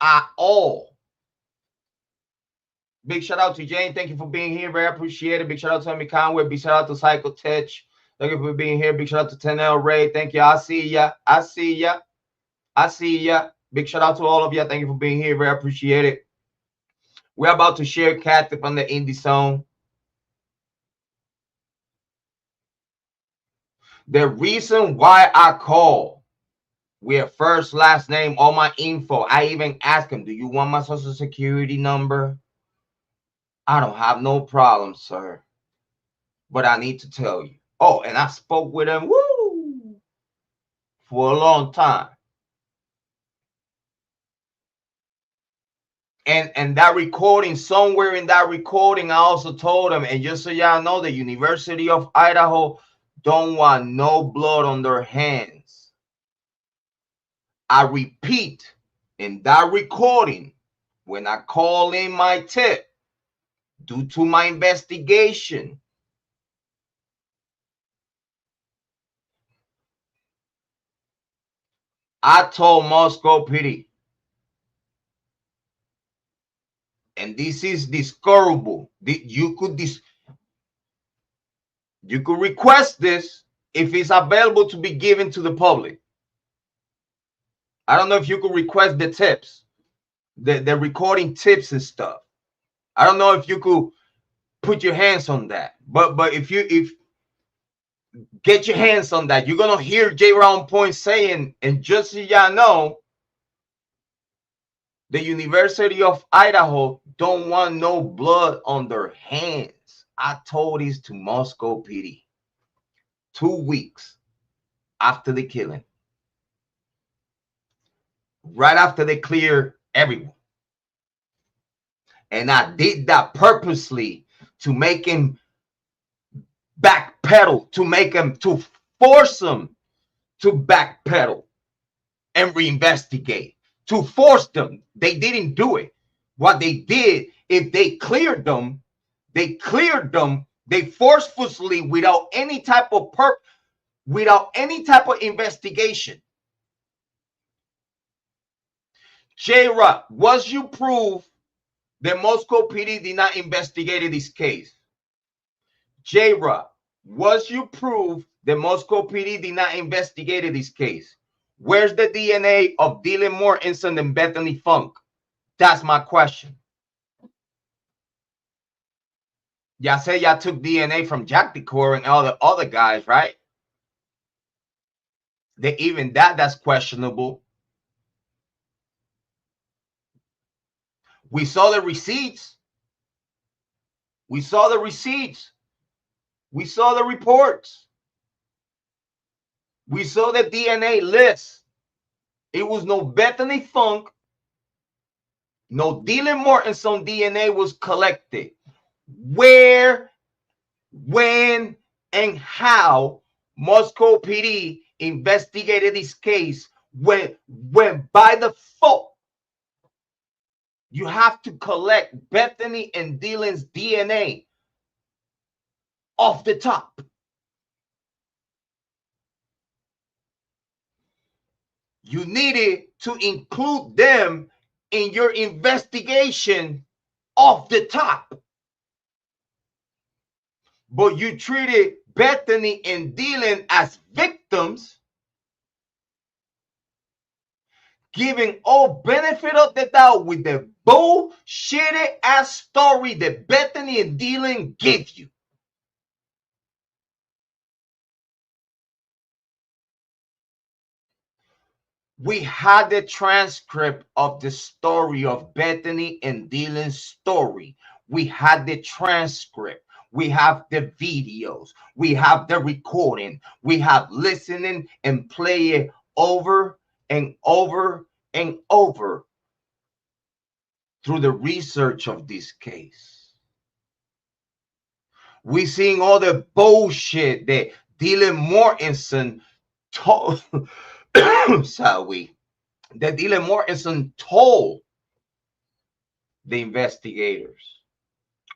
at all. Big shout out to Jane. Thank you for being here. Very appreciated. Big shout out to Amy Conway. Big shout out to Psycho Tech. Thank you for being here. Big shout out to Tenel Ray. Thank you. I see ya. I see ya. I see ya. Big shout out to all of you. Thank you for being here. Very appreciated. We're about to share cat tip on the indie zone. The reason why I call with first, last name, all my info. I even ask him, do you want my social security number? I don't have no problem, sir. But I need to tell you. Oh, and I spoke with him for a long time. And that recording, somewhere in that recording, I also told him, and just so y'all know, the University of Idaho don't want no blood on their hands. I repeat, in that recording, when I call in my tip, due to my investigation, I told Moscow PD, and this is discoverable. You could request this if it's available to be given to the public. I don't know if you could request the tips, the recording tips and stuff. I don't know if you could put your hands on that, but if get your hands on that, you're gonna hear Jrod Point saying, and just so y'all know, the University of Idaho don't want no blood on their hands. I told this to Moscow PD 2 weeks after the killing, right after they clear everyone. And I did that purposely to make him backpedal, to force him to backpedal and reinvestigate, to force them. They didn't do it. What they did, if they cleared them, they forcefully, without any type of investigation. Jrod, was you prove that Moscow PD did not investigate this case? Jrod, was you prove that Moscow PD did not investigate this case? Where's the DNA of Dylan Mortensen and Bethany Funk? That's my question. Y'all say y'all took DNA from Jack Decor and all the other guys, right? Even that's questionable. We saw the receipts. We saw the receipts. We saw the reports. We saw the DNA list. It was no Bethany Funk. No Dylan Mortensen DNA was collected. Where, when, and how Moscow PD investigated this case when by default you have to collect Bethany and Dylan's DNA off the top. You needed to include them in your investigation off the top. But you treated Bethany and Dylan as victims, giving all benefit of the doubt with the bullshitted ass story that Bethany and Dylan gave you. We had the transcript of the story of Bethany and Dylan's story. We had the transcript. We have the videos. We have the recording. We have listening and play it over and over and over through the research of this case. We seeing all the bullshit that Dylan Mortensen told. That Dylan Mortensen told the investigators.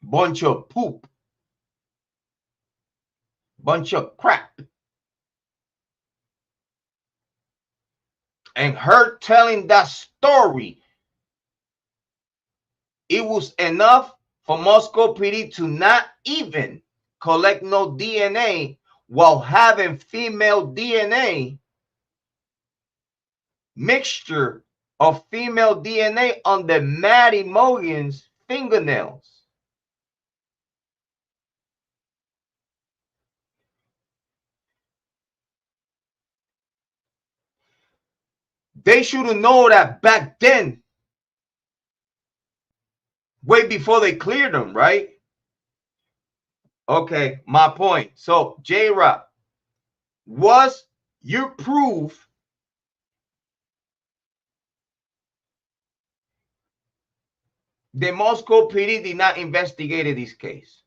Bunch of poop. Bunch of crap. And her telling that story It was enough for Moscow PD to not even collect no DNA while having female DNA, mixture of female DNA on the Maddie Morgan's fingernails. They should have known that back then, way before they cleared them, right? Okay, my point. So, Jrod, was your proof the Moscow PD did not investigate this case?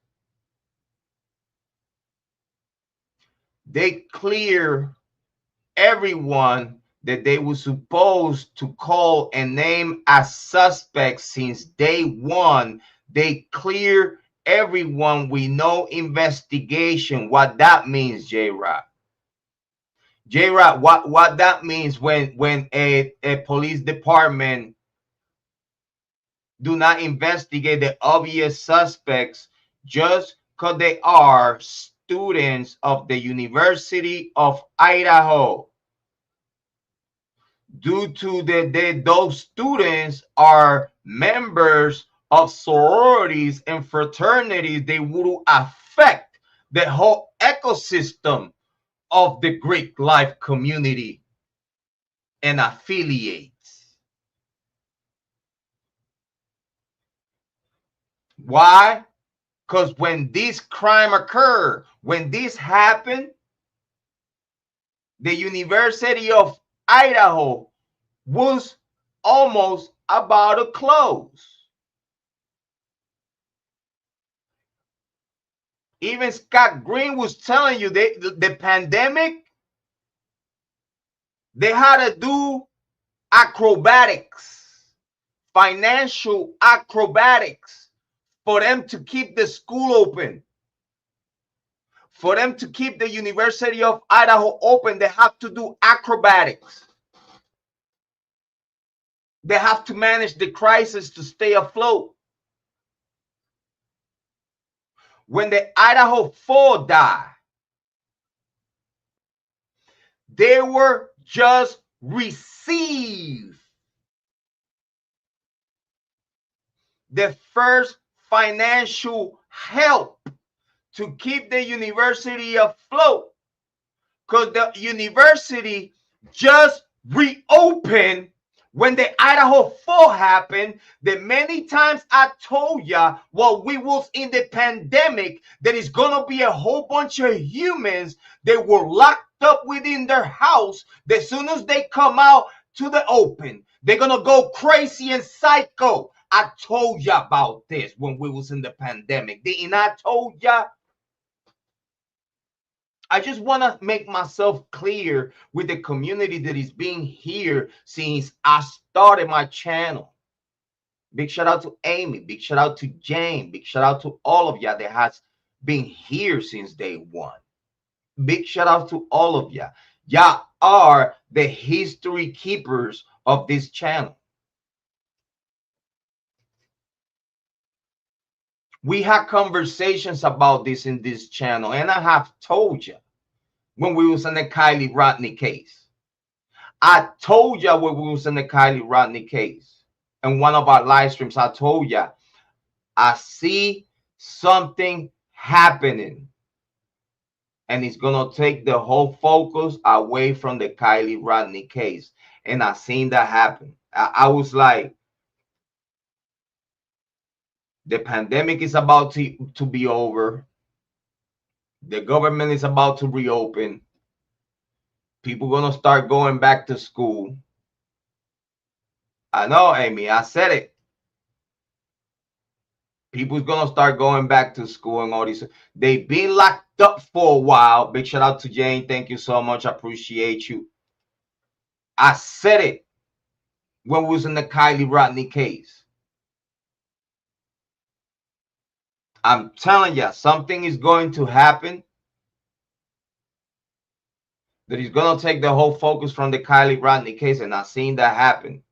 They clear everyone that they were supposed to call and name as suspects since day one. They clear everyone with no investigation. What that means, Jrod? Jrod, what that means when a police department do not investigate the obvious suspects just because they are students of the University of Idaho. Due to those students are members of sororities and fraternities, they would affect the whole ecosystem of the Greek life community and affiliates. Why? Because when this crime occurred, when this happened, the University of Idaho was almost about to close. Even Scott Green was telling you the pandemic, they had to do acrobatics, financial acrobatics for them to keep the school open. For them to keep the University of Idaho open, they have to do acrobatics. They have to manage the crisis to stay afloat. When the Idaho 4 died, they were just received the first financial help to keep the university afloat, because the university just reopened when the Idaho 4 happened. That many times I told ya while we was in the pandemic that it's gonna be a whole bunch of humans that were locked up within their house. That as soon as they come out to the open, they're gonna go crazy and psycho. I told ya about this when we was in the pandemic. Didn't I told ya? I just want to make myself clear with the community that is being here since I started my channel. Big shout out to Amy. Big shout out to Jane. Big shout out to all of y'all that has been here since day one. Big shout out to all of y'all. Y'all are the history keepers of this channel. We had conversations about this in this channel, and I have told you when we was in the Kiely Rodni case. I told you when we was in the Kiely Rodni case. In one of our live streams, I told you, I see something happening. And it's going to take the whole focus away from the Kiely Rodni case. And I seen that happen. I was like, the pandemic is about to be over. The government is about to reopen. People going to start going back to school. I know, Amy, I said it. People's going to start going back to school and all these. They've been locked up for a while. Big shout out to Jane. Thank you so much. I appreciate you. I said it when we was in the Kiely Rodni case. I'm telling you, something is going to happen that is going to take the whole focus from the Kiely Rodni case, and I've seen that happen.